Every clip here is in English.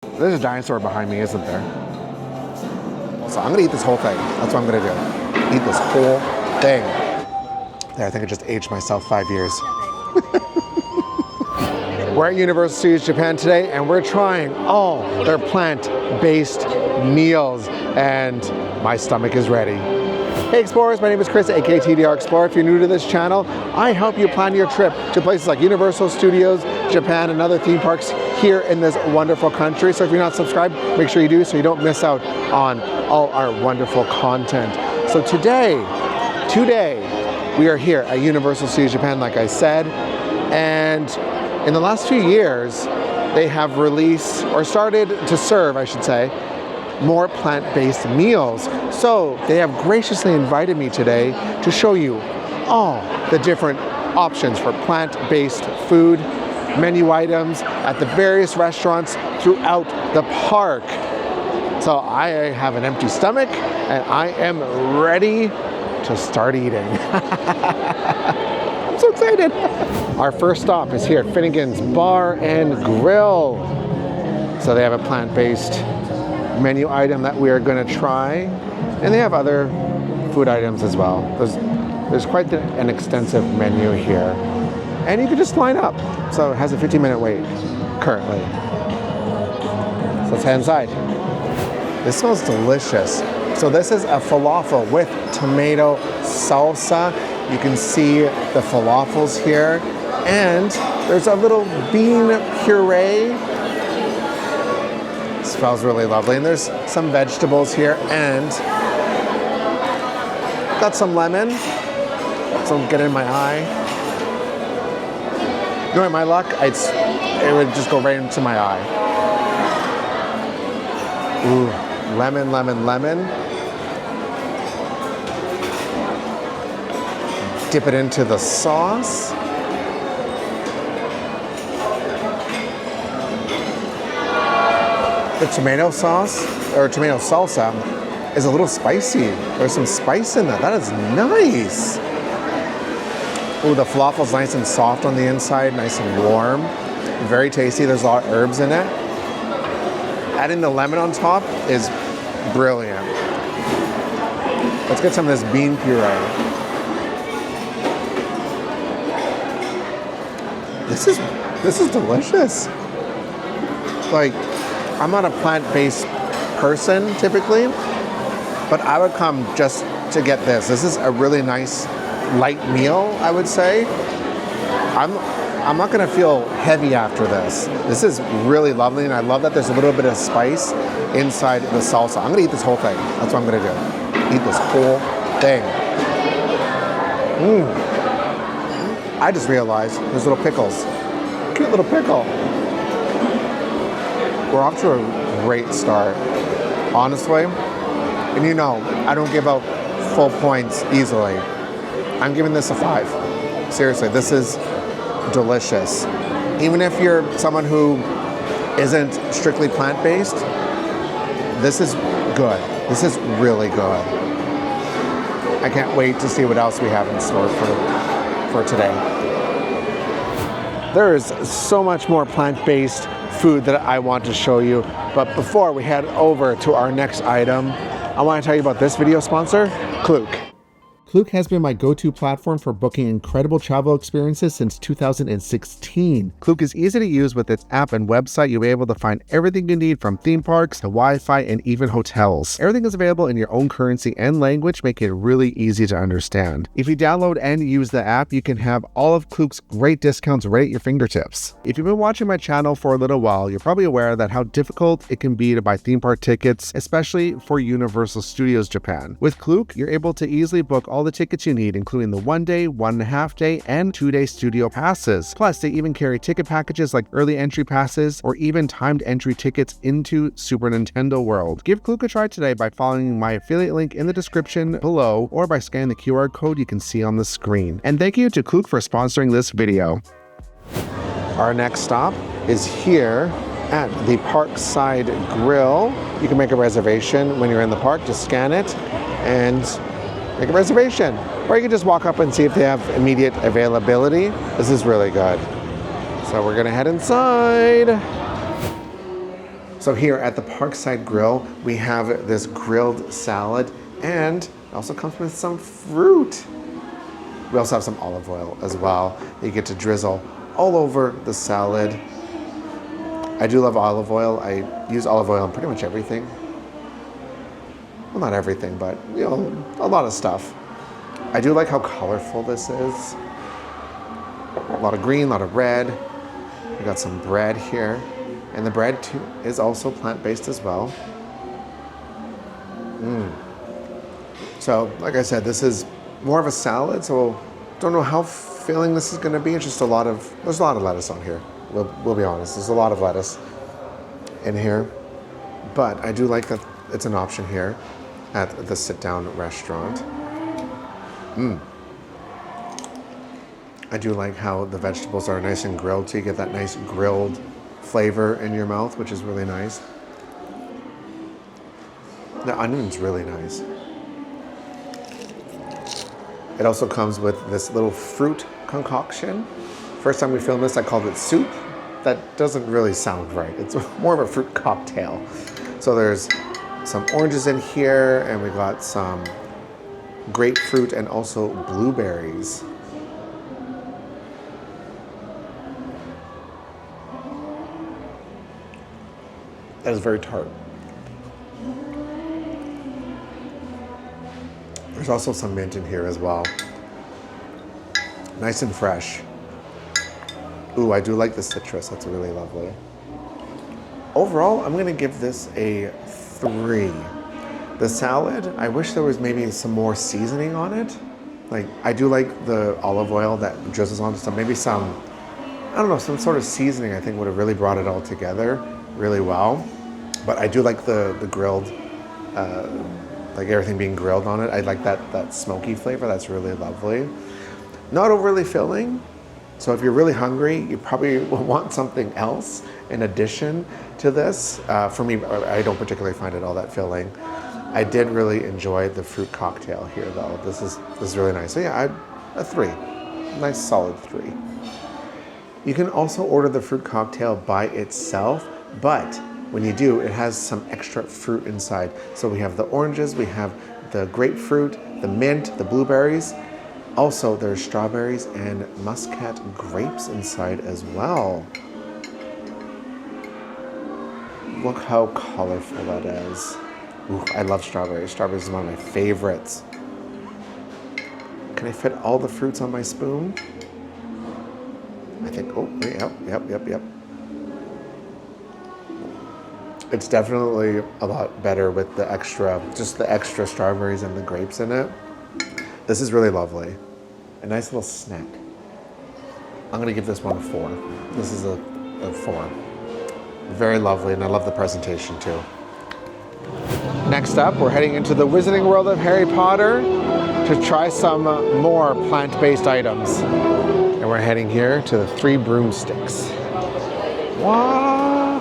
There's a dinosaur behind me, isn't there? So I'm gonna eat this whole thing. That's what I'm gonna do. Eat this whole thing. There, I think I just aged myself 5 years. We're at Universal Studios Japan today, and we're trying all their plant-based meals, and my stomach is ready. Hey Explorers, my name is Chris, aka TDR Explorer. If you're new to this channel, I help you plan your trip to places like Universal Studios Japan and other theme parks here in this wonderful country. So if you're not subscribed, make sure you do so you don't miss out on all our wonderful content. So today, we are here at Universal Studios Japan, like I said, and in the last few years, they have released, or started to serve, I should say, more plant-based meals. So they have graciously invited me today to show you all the different options for plant-based food, menu items at the various restaurants throughout the park. So I have an empty stomach and I am ready to start eating. I'm so excited. Our first stop is here at Finnegan's Bar and Grill. So they have a plant-based menu item that we are going to try, and they have other food items as well. There's quite an extensive menu here, and you can just line up. So it has a 15-minute wait currently. So let's head inside. This smells delicious. So this is a falafel with tomato salsa. You can see the falafels here, and there's a little bean puree. Smells really lovely, and there's some vegetables here, and got some lemon, so get in my eye. Knowing my luck, it would just go right into my eye. Ooh, lemon, lemon, lemon. Dip it into the sauce. The tomato sauce, or tomato salsa, is a little spicy. There's some spice in that. That is nice. Ooh, the falafel's nice and soft on the inside, nice and warm. Very tasty. There's a lot of herbs in it. Adding the lemon on top is brilliant. Let's get some of this bean puree. This is delicious. Like, I'm not a plant-based person typically, but I would come just to get this. This is a really nice light meal, I would say. I'm not gonna feel heavy after this. This is really lovely, and I love that there's a little bit of spice inside the salsa. I'm gonna eat this whole thing. That's what I'm gonna do. Eat this whole thing. I just realized there's little pickles. Cute little pickle. We're off to a great start, honestly. And you know, I don't give out full points easily. I'm giving this a 5. Seriously, this is delicious. Even if you're someone who isn't strictly plant-based, this is good. This is really good. I can't wait to see what else we have in store for today. There is so much more plant-based food that I want to show you, but before we head over to our next item, I want to tell you about this video sponsor, Klook. Klook has been my go-to platform for booking incredible travel experiences since 2016. Klook is easy to use with its app and website. You'll be able to find everything you need from theme parks to Wi-Fi and even hotels. Everything is available in your own currency and language, making it really easy to understand. If you download and use the app, you can have all of Klook's great discounts right at your fingertips. If you've been watching my channel for a little while, you're probably aware that how difficult it can be to buy theme park tickets, especially for Universal Studios Japan. With Klook, you're able to easily book all the tickets you need, including the 1-day, 1.5-day, and 2-day studio passes. Plus, they even carry ticket packages like early entry passes or even timed entry tickets into Super Nintendo World. Give Klook a try today by following my affiliate link in the description below or by scanning the QR code you can see on the screen. And thank you to Klook for sponsoring this video. Our next stop is here at the Parkside Grill. You can make a reservation when you're in the park. Just scan it and make a reservation. Or you can just walk up and see if they have immediate availability. This is really good. So we're gonna head inside. So here at the Parkside Grill, we have this grilled salad, and it also comes with some fruit. We also have some olive oil as well. You get to drizzle all over the salad. I do love olive oil. I use olive oil on pretty much everything. Well, not everything, but you know, a lot of stuff. I do like how colorful this is. A lot of green, a lot of red. We got some bread here. And the bread too is also plant-based as well. So, like I said, this is more of a salad, so don't know how filling this is going to be. It's just there's a lot of lettuce on here. We'll be honest, there's a lot of lettuce in here. But I do like that it's an option here at the sit-down restaurant. I do like how the vegetables are nice and grilled, so you get that nice grilled flavor in your mouth, which is really nice. The onion's really nice. It also comes with this little fruit concoction. First time we filmed this, I called it soup. That doesn't really sound right. It's more of a fruit cocktail. So there's some oranges in here, and we got some grapefruit and also blueberries. That is very tart. There's also some mint in here as well. Nice and fresh. Ooh, I do like the citrus. That's really lovely. Overall, I'm gonna give this a 3. The salad, I wish there was maybe some more seasoning on it. Like, I do like the olive oil that drizzles onto some, maybe some, I don't know, some sort of seasoning I think would have really brought it all together really well. But I do like the grilled, like everything being grilled on it. I like that smoky flavor. That's really lovely. Not overly filling. So if you're really hungry, you probably will want something else in addition to this. For me, I don't particularly find it all that filling. I did really enjoy the fruit cocktail here though. This is really nice. So yeah, a 3. Nice solid 3. You can also order the fruit cocktail by itself, but when you do, it has some extra fruit inside. So we have the oranges, we have the grapefruit, the mint, the blueberries. Also, there's strawberries and muscat grapes inside as well. Look how colorful that is. Ooh, I love strawberries. Strawberries is one of my favorites. Can I fit all the fruits on my spoon? I think, oh, yep. It's definitely a lot better with the extra strawberries and the grapes in it. This is really lovely. A nice little snack. I'm gonna give this one a 4. This is a 4. Very lovely, and I love the presentation too. Next up, we're heading into the Wizarding World of Harry Potter to try some more plant-based items. And we're heading here to the 3 Broomsticks. Wow.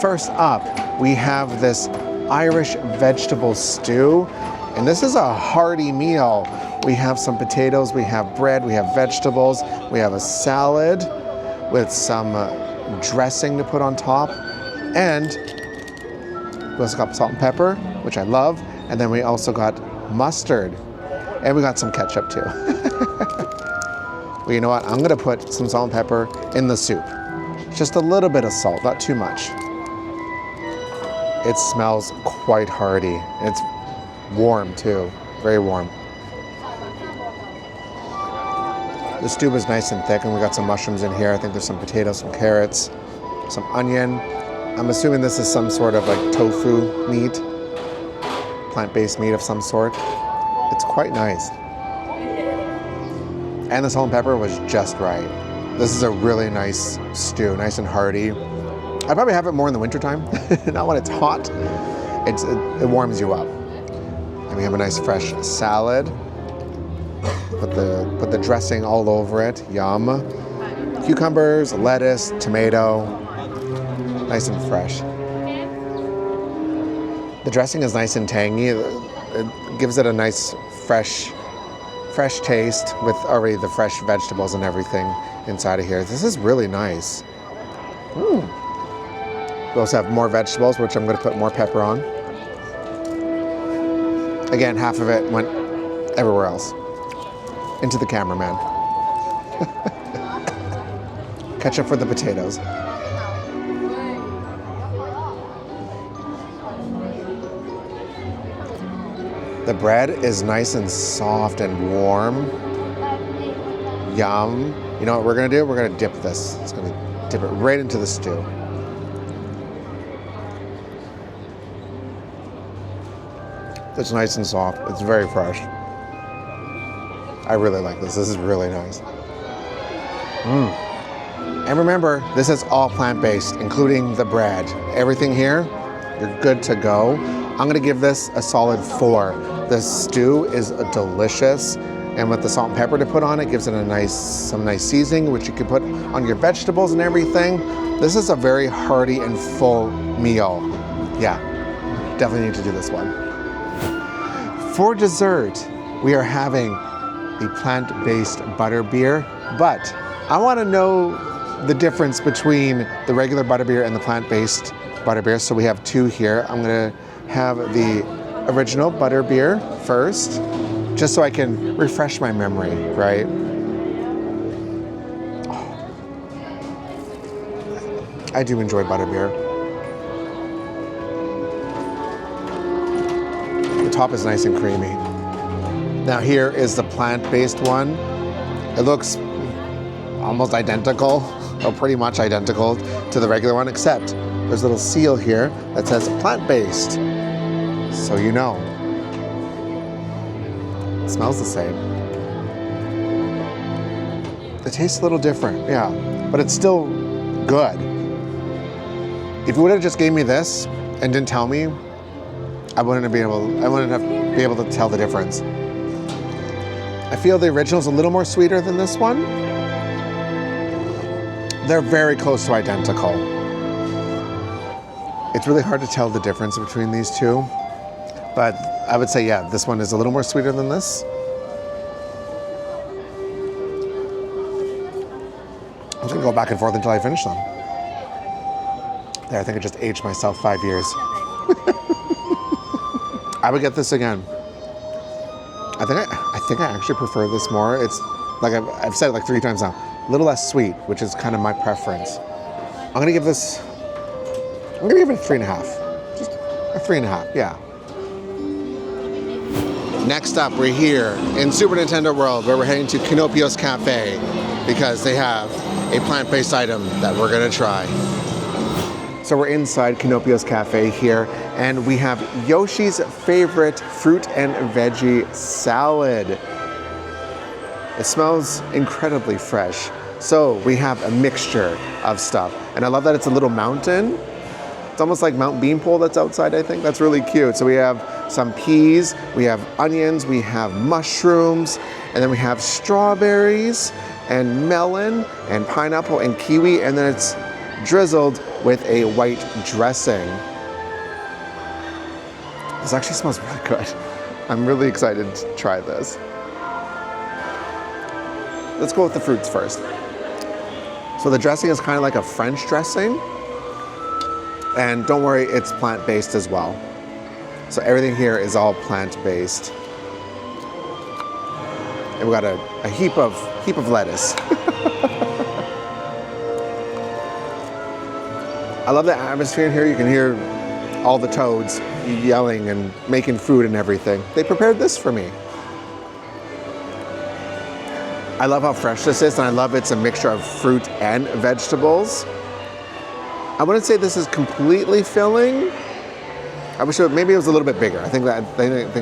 First up, we have this Irish vegetable stew, and this is a hearty meal. We have some potatoes, we have bread, we have vegetables, we have a salad with some dressing to put on top, and we also got salt and pepper, which I love, and then we also got mustard, and we got some ketchup too. Well, you know what? I'm gonna put some salt and pepper in the soup. Just a little bit of salt, not too much. It smells quite hearty. It's warm too, very warm. The stew is nice and thick, and we got some mushrooms in here. I think there's some potatoes, some carrots, some onion. I'm assuming this is some sort of like tofu meat, plant-based meat of some sort. It's quite nice. And the salt and pepper was just right. This is a really nice stew, nice and hearty. I probably have it more in the wintertime, not when it's hot. It warms you up. And we have a nice fresh salad. Put the dressing all over it, yum. Cucumbers, lettuce, tomato, nice and fresh. The dressing is nice and tangy. It gives it a nice fresh taste with already the fresh vegetables and everything inside of here. This is really nice. We also have more vegetables, which I'm going to put more pepper on. Again, half of it went everywhere else. Into the cameraman. Ketchup for the potatoes. The bread is nice and soft and warm. Yum. You know what we're gonna do? We're gonna dip this. It's gonna dip it right into the stew. It's nice and soft. It's very fresh. I really like this. This is really nice. And remember, this is all plant-based, including the bread. Everything here, you're good to go. I'm gonna give this a solid 4. The stew is delicious, and with the salt and pepper to put on it, gives it some nice seasoning, which you can put on your vegetables and everything. This is a very hearty and full meal. Yeah, definitely need to do this one. For dessert, we are having the plant-based butterbeer, but I want to know the difference between the regular butterbeer and the plant-based butterbeer. So we have 2 here. I'm gonna have the original butterbeer first, just so I can refresh my memory, right? Oh. I do enjoy butterbeer. The top is nice and creamy. Now here is the plant-based one. It looks almost identical, or pretty much identical to the regular one, except there's a little seal here that says plant-based. So you know. It smells the same. It tastes a little different, yeah, but it's still good. If you would have just gave me this and didn't tell me, I wouldn't have been able to tell the difference. I feel the original is a little more sweeter than this one. They're very close to identical. It's really hard to tell the difference between these two, but I would say, yeah, this one is a little more sweeter than this. I'm just gonna go back and forth until I finish them. There, I think I just aged myself 5 years. I would get this again. I think I actually prefer this more. It's like I've said it like 3 times now. A little less sweet, which is kind of my preference. I'm gonna give it a 3.5. Just a 3.5, yeah. Next up, we're here in Super Nintendo World, where we're heading to Kinopio's Café because they have a plant-based item that we're gonna try. So we're inside Kinopio's Café here, and we have Yoshi's favorite fruit and veggie salad. It smells incredibly fresh. So we have a mixture of stuff, and I love that it's a little mountain. It's almost like Mount Beanpole that's outside, I think. That's really cute. So we have some peas, we have onions, we have mushrooms, and then we have strawberries and melon and pineapple and kiwi, and then it's drizzled with a white dressing. This actually smells really good. I'm really excited to try this. Let's go with the fruits first. So the dressing is kind of like a French dressing. And don't worry, it's plant-based as well. So everything here is all plant-based. And we got a heap of lettuce. I love the atmosphere in here. You can hear all the toads yelling and making food and everything. They prepared this for me. I love how fresh this is, and I love it's a mixture of fruit and vegetables. I wouldn't say this is completely filling. I wish maybe it was a little bit bigger. I think I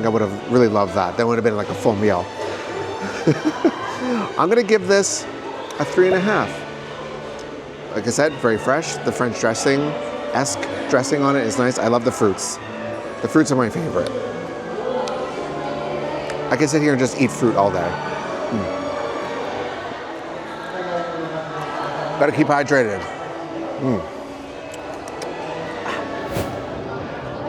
would have really loved that. That would have been like a full meal. I'm gonna give this a 3.5. Like I said, very fresh. The French dressing-esque dressing on it is nice. I love the fruits. The fruits are my favorite. I can sit here and just eat fruit all day. Gotta keep hydrated.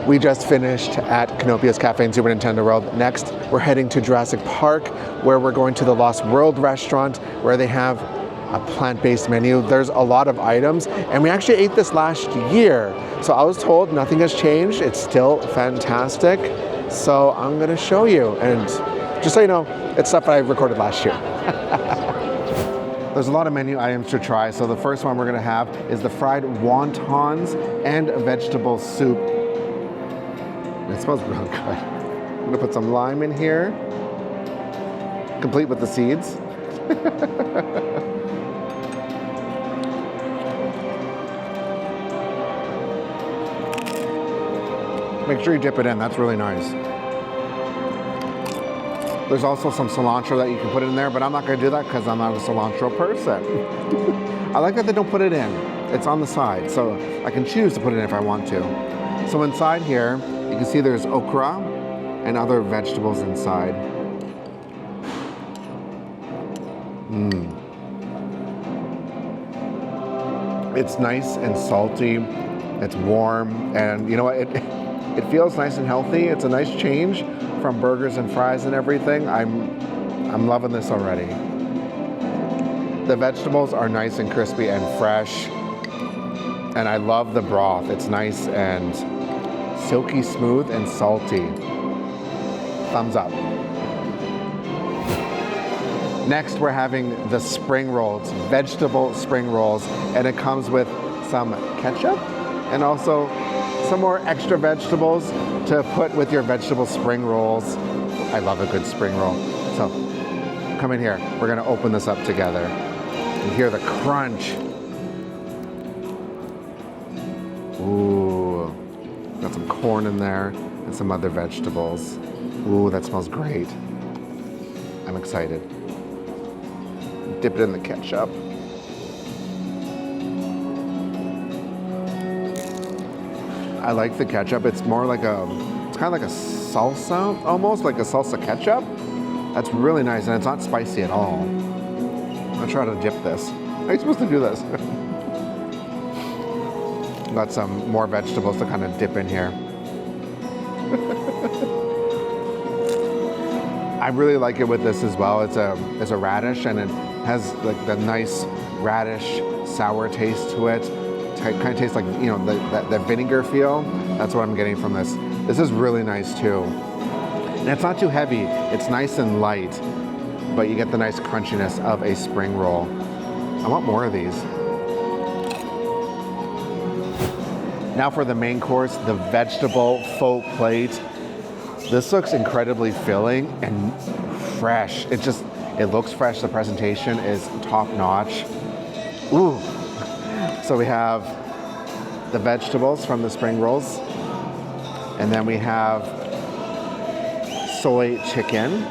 We just finished at Kinopio's Café in Super Nintendo World. Next, we're heading to Jurassic Park, where we're going to the Lost World restaurant, where they have a plant-based menu. There's a lot of items, and we actually ate this last year. So I was told nothing has changed. It's still fantastic. So I'm gonna show you, and just so you know, it's stuff I recorded last year. There's a lot of menu items to try. So the first one we're gonna have is the fried wontons and vegetable soup. It smells really good. I'm gonna put some lime in here, complete with the seeds. Make sure you dip it in, that's really nice. There's also some cilantro that you can put in there, but I'm not gonna do that because I'm not a cilantro person. I like that they don't put it in. It's on the side, so I can choose to put it in if I want to. So inside here, you can see there's okra and other vegetables inside. It's nice and salty, it's warm, and you know what, it feels nice and healthy. It's a nice change from burgers and fries and everything. I'm loving this already. The vegetables are nice and crispy and fresh, and I love the broth. It's nice and silky smooth and salty. Thumbs up. Next, we're having the spring rolls, vegetable spring rolls, and it comes with some ketchup and also some more extra vegetables to put with your vegetable spring rolls. I love a good spring roll. So come in here. We're gonna open this up together and hear the crunch. Ooh, got some corn in there and some other vegetables. Ooh, that smells great. I'm excited. Dip it in the ketchup. I like the ketchup. It's more like it's kind of like a salsa, almost like a salsa ketchup. That's really nice, and it's not spicy at all. I'm gonna try to dip this. How are you supposed to do this? Got some more vegetables to kind of dip in here. I really like it with this as well. It's a radish, and it has like the nice radish sour taste to it. Kind of tastes like, you know, that vinegar feel. That's what I'm getting from this. This is really nice too. And it's not too heavy. It's nice and light, but you get the nice crunchiness of a spring roll. I want more of these. Now for the main course, the vegetable faux plate. This looks incredibly filling and fresh. It looks fresh. The presentation is top notch. Ooh. So we have the vegetables from the spring rolls, and then we have soy chicken,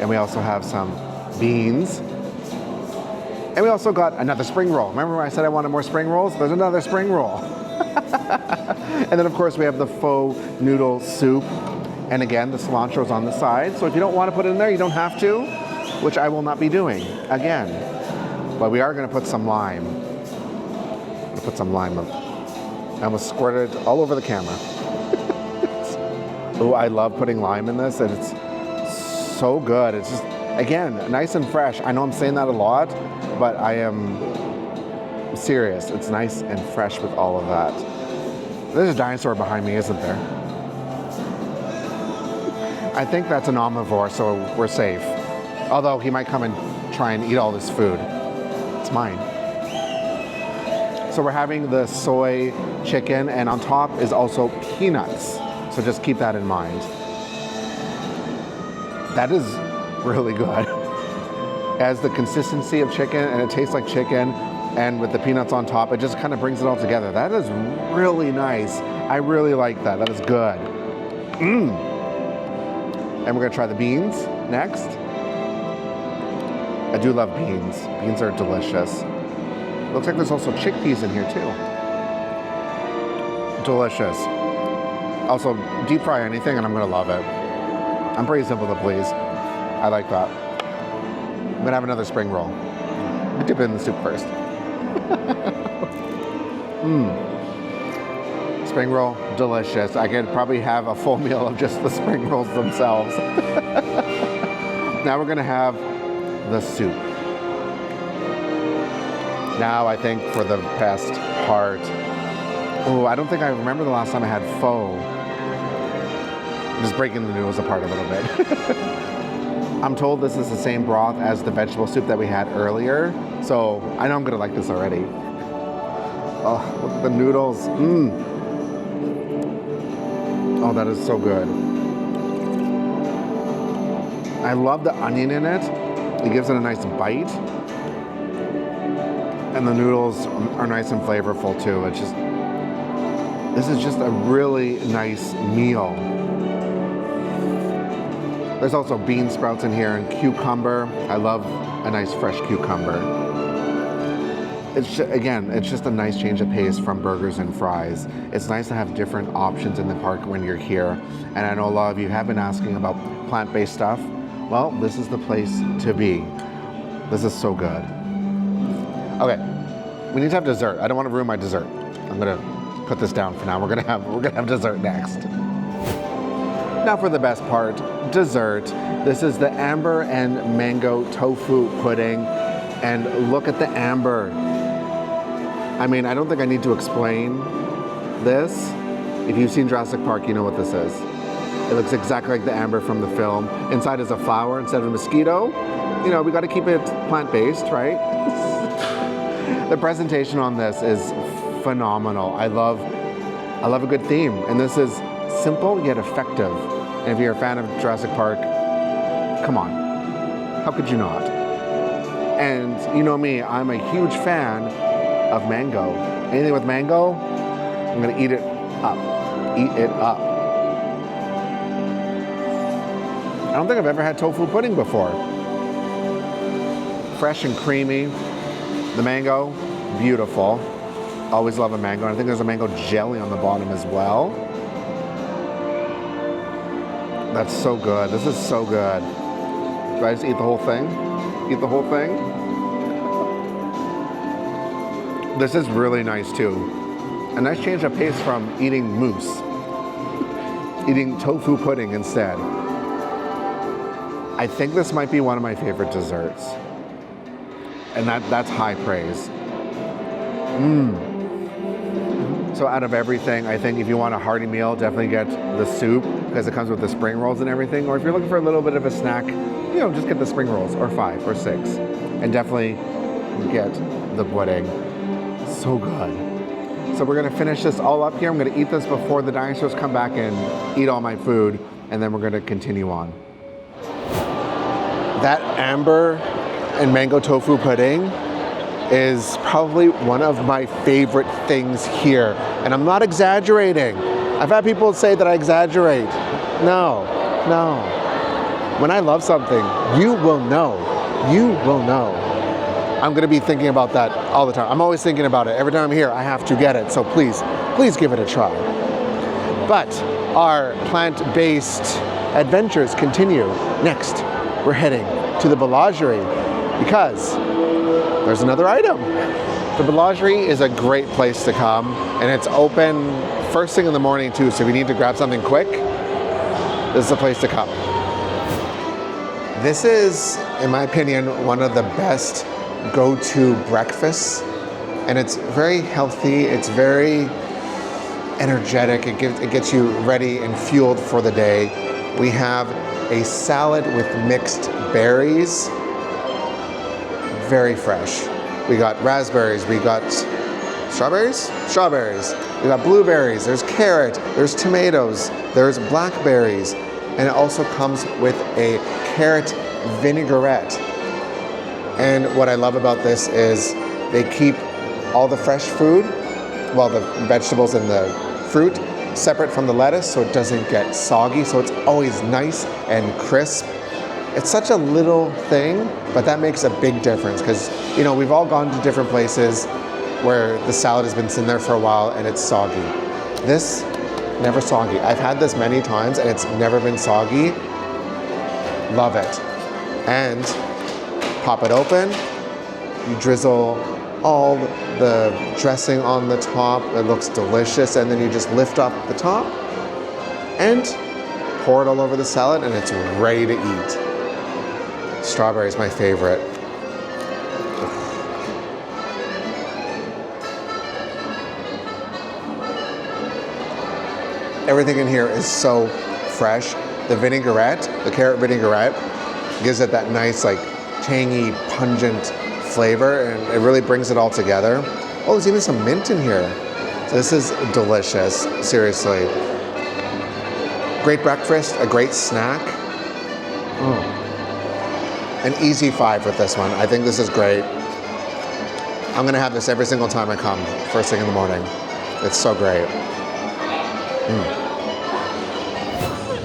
and we also have some beans, and we also got another spring roll. Remember when I said I wanted more spring rolls? There's another spring roll. And then of course we have the faux noodle soup, and again the cilantro is on the side, so if you don't want to put it in there, you don't have to, which I will not be doing again. But we are going to put some lime. Put some lime up. I almost squirted it all over the camera. Oh, I love putting lime in this, and it's so good. It's just, again, nice and fresh. I know I'm saying that a lot, but I am serious. It's nice and fresh with all of that. There's a dinosaur behind me, isn't there? I think that's an omnivore, so we're safe. Although he might come and try and eat all this food. It's mine. So we're having the soy chicken, and on top is also peanuts. So just keep that in mind. That is really good. It has the consistency of chicken, and it tastes like chicken, and with the peanuts on top, it just kind of brings it all together. That is really nice. I really like that. That is good. And we're gonna try the beans next. I do love beans. Beans are delicious. Looks like there's also chickpeas in here too. Delicious. Also, deep fry anything and I'm gonna love it. I'm pretty simple to please. I like that. I'm gonna have another spring roll. Dip it in the soup first. Spring roll, delicious. I could probably have a full meal of just the spring rolls themselves. Now we're gonna have the soup. Now I think for the best part. Oh, I don't think I remember the last time I had pho. I'm just breaking the noodles apart a little bit. I'm told this is the same broth as the vegetable soup that we had earlier, so I know I'm gonna like this already. Oh, look at the noodles. Oh, that is so good. I love the onion in it. It gives it a nice bite. And the noodles are nice and flavorful too. It's just, this is just a really nice meal. There's also bean sprouts in here and cucumber. I love a nice fresh cucumber. It's just, again, it's just a nice change of pace from burgers and fries. It's nice to have different options in the park when you're here. And I know a lot of you have been asking about plant-based stuff. Well, this is the place to be. This is so good. Okay, we need to have dessert. I don't want to ruin my dessert. I'm gonna put this down for now. We're gonna have dessert next. Now for the best part, dessert. This is the amber and mango tofu pudding. And look at the amber. I mean, I don't think I need to explain this. If you've seen Jurassic Park, you know what this is. It looks exactly like the amber from the film. Inside is a flower instead of a mosquito. You know, we got to keep it plant-based, right? The presentation on this is phenomenal. I love a good theme, and this is simple yet effective. And if you're a fan of Jurassic Park, come on, how could you not? And you know me, I'm a huge fan of mango. Anything with mango, I'm gonna eat it up. Eat it up. I don't think I've ever had tofu pudding before. Fresh and creamy. The mango, beautiful. Always love a mango. And I think there's a mango jelly on the bottom as well. That's so good. This is so good. Do I just eat the whole thing? Eat the whole thing? This is really nice too. A nice change of pace from eating mousse. Eating tofu pudding instead. I think this might be one of my favorite desserts. And that's high praise. So out of everything, I think if you want a hearty meal, definitely get the soup because it comes with the spring rolls and everything. Or if you're looking for a little bit of a snack, you know, just get the spring rolls or 5 or 6. And definitely get the pudding. So good. So we're gonna finish this all up here. I'm gonna eat this before the dinosaurs come back and eat all my food. And then we're gonna continue on. That amber and mango tofu pudding is probably one of my favorite things here. And I'm not exaggerating. I've had people say that I exaggerate. No. When I love something, you will know. You will know. I'm gonna be thinking about that all the time. I'm always thinking about it. Every time I'm here, I have to get it. So please give it a try. But our plant-based adventures continue. Next, we're heading to the Boulangerie because there's another item. The Boulangerie is a great place to come, and it's open first thing in the morning too, so if you need to grab something quick, this is the place to come. This is, in my opinion, one of the best go-to breakfasts, and it's very healthy, it's very energetic, it gets you ready and fueled for the day. We have a salad with mixed berries, very fresh. We got raspberries, we got strawberries, we got blueberries, there's carrot, there's tomatoes, there's blackberries, and it also comes with a carrot vinaigrette. And what I love about this is they keep all the fresh food, well, the vegetables and the fruit, separate from the lettuce so it doesn't get soggy, so it's always nice and crisp. It's such a little thing, but that makes a big difference because, you know, we've all gone to different places where the salad has been sitting there for a while and it's soggy. This, never soggy. I've had this many times and it's never been soggy. Love it. And pop it open, you drizzle all the dressing on the top. It looks delicious, and then you just lift up the top and pour it all over the salad, and it's ready to eat. Strawberry is my favorite. Everything in here is so fresh. The vinaigrette, the carrot vinaigrette, gives it that nice, like, tangy, pungent flavor, and it really brings it all together. Oh, there's even some mint in here. So this is delicious, seriously. Great breakfast, a great snack. An easy 5 with this one. I think this is great. I'm gonna have this every single time I come, first thing in the morning. It's so great.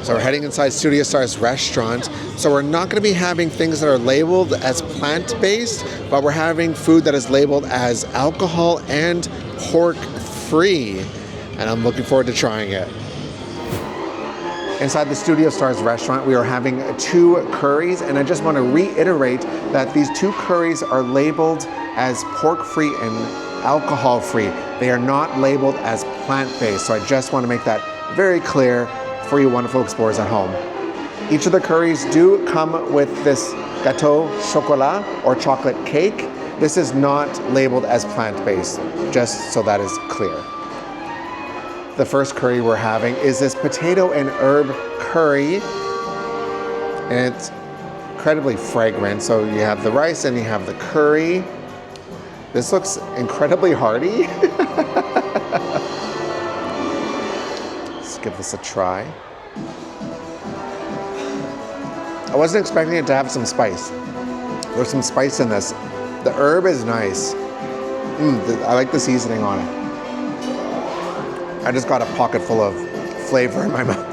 So we're heading inside Studio Star's restaurant. So we're not gonna be having things that are labeled as plant-based, but we're having food that is labeled as alcohol and pork-free. And I'm looking forward to trying it. Inside the Studio Stars restaurant, we are having 2 curries, and I just want to reiterate that these 2 curries are labeled as pork-free and alcohol-free. They are not labeled as plant-based, so I just want to make that very clear for you wonderful explorers at home. Each of the curries do come with this gâteau chocolat or chocolate cake. This is not labeled as plant-based, just so that is clear. The first curry we're having is this potato and herb curry, and it's incredibly fragrant. So you have the rice and you have the curry. This looks incredibly hearty. Let's give this a try. I wasn't expecting it to have some spice. There's some spice in this. The herb is nice. I like the seasoning on it. I just got a pocket full of flavor in my mouth.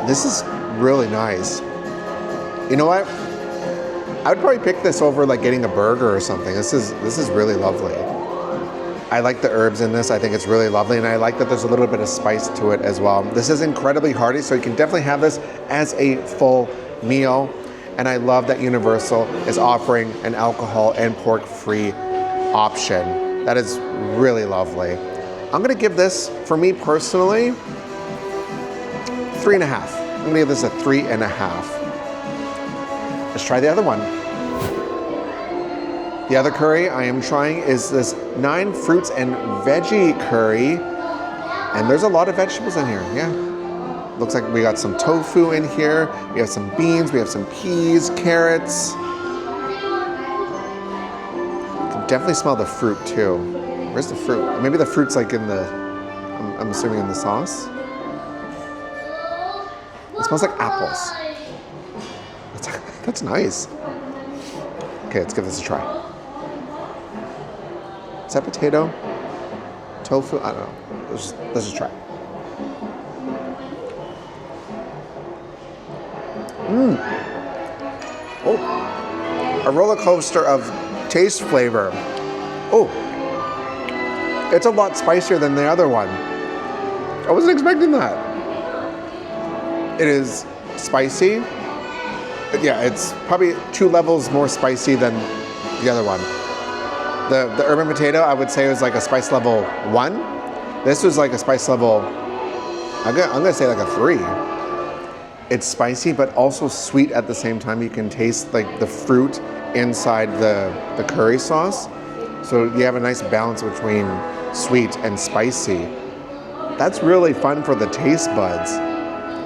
This is really nice. You know what? I would probably pick this over like getting a burger or something. This is really lovely. I like the herbs in this. I think it's really lovely, and I like that there's a little bit of spice to it as well. This is incredibly hearty, so you can definitely have this as a full meal. And I love that Universal is offering an alcohol and pork-free option. That is really lovely. I'm gonna give this, for me personally, 3.5. I'm gonna give this a 3.5. Let's try the other one. The other curry I am trying is this 9 fruits and veggie curry. And there's a lot of vegetables in here, yeah. Looks like we got some tofu in here. We have some beans, we have some peas, carrots. Definitely smell the fruit too. Where's the fruit? Maybe the fruit's like in the, I'm assuming in the sauce. It smells like apples. That's nice. Okay, let's give this a try. Is that potato? Tofu? I don't know. Let's just try. Oh, a roller coaster of taste flavor. Oh, it's a lot spicier than the other one. I wasn't expecting that. It is spicy. But yeah, it's probably 2 levels more spicy than the other one. The urban potato, I would say, was like a spice level 1. This was like a spice level, I'm gonna say like a 3. It's spicy, but also sweet at the same time. You can taste like the fruit inside the curry sauce. So you have a nice balance between sweet and spicy. That's really fun for the taste buds.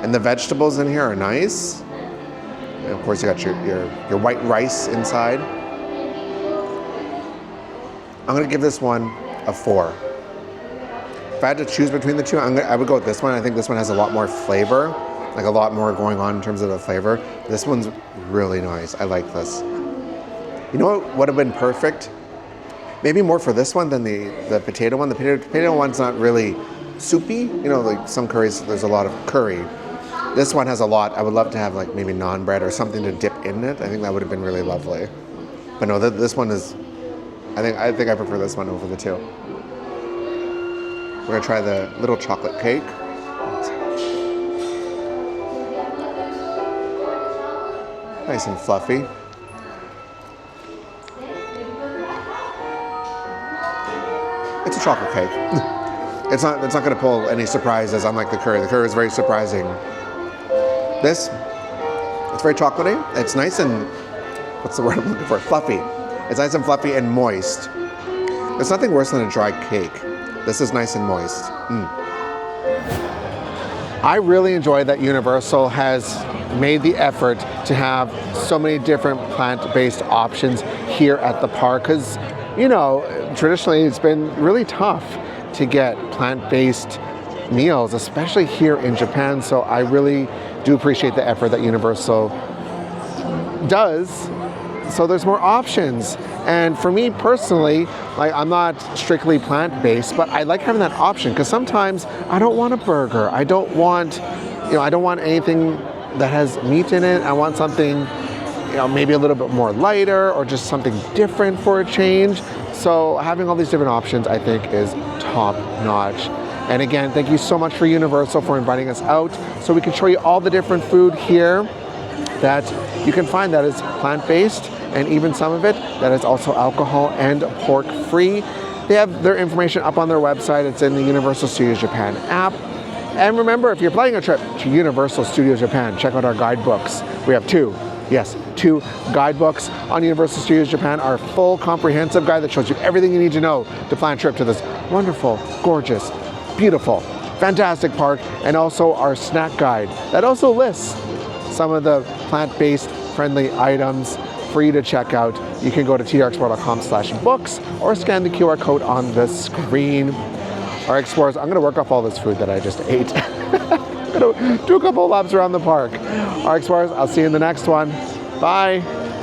And the vegetables in here are nice. And of course you got your white rice inside. I'm gonna give this one a 4. If I had to choose between the two, I would go with this one. I think this one has a lot more flavor, like a lot more going on in terms of the flavor. This one's really nice. I like this. You know what would have been perfect? Maybe more for this one than the potato one. The potato one's not really soupy. You know, like some curries, there's a lot of curry. This one has a lot. I would love to have like maybe naan bread or something to dip in it. I think that would have been really lovely. But no, this one is, I think I prefer this one over the two. We're gonna try the little chocolate cake. Nice and fluffy. It's a chocolate cake. It's not gonna pull any surprises unlike the curry. The curry is very surprising. It's very chocolatey. It's nice and, what's the word I'm looking for? Fluffy. It's nice and fluffy and moist. There's nothing worse than a dry cake. This is nice and moist. I really enjoy that Universal has made the effort to have so many different plant-based options here at the park, because, you know, traditionally it's been really tough to get plant-based meals, especially here in Japan. So I really do appreciate the effort that Universal does, so there's more options. And for me personally, like, I'm not strictly plant-based, but I like having that option, because sometimes I don't want a burger. I don't want anything that has meat in it. I want something, you know, maybe a little bit more lighter, or just something different for a change. So having all these different options, I think, is top notch. And again, thank you so much for Universal for inviting us out so we can show you all the different food here that you can find that is plant-based, and even some of it that is also alcohol and pork-free. They have their information up on their website. It's in the Universal Studios Japan app. And remember, if you're planning a trip to Universal Studios Japan, check out our guidebooks. We have two guidebooks on Universal Studios Japan, our full comprehensive guide that shows you everything you need to know to plan a trip to this wonderful, gorgeous, beautiful, fantastic park, and also our snack guide that also lists some of the plant-based friendly items for you to check out. You can go to trexplore.com/books or scan the QR code on the screen. All right, explorers, I'm gonna work off all this food that I just ate. I'm gonna do a couple of laps around the park. All right, explorers, I'll see you in the next one. Bye.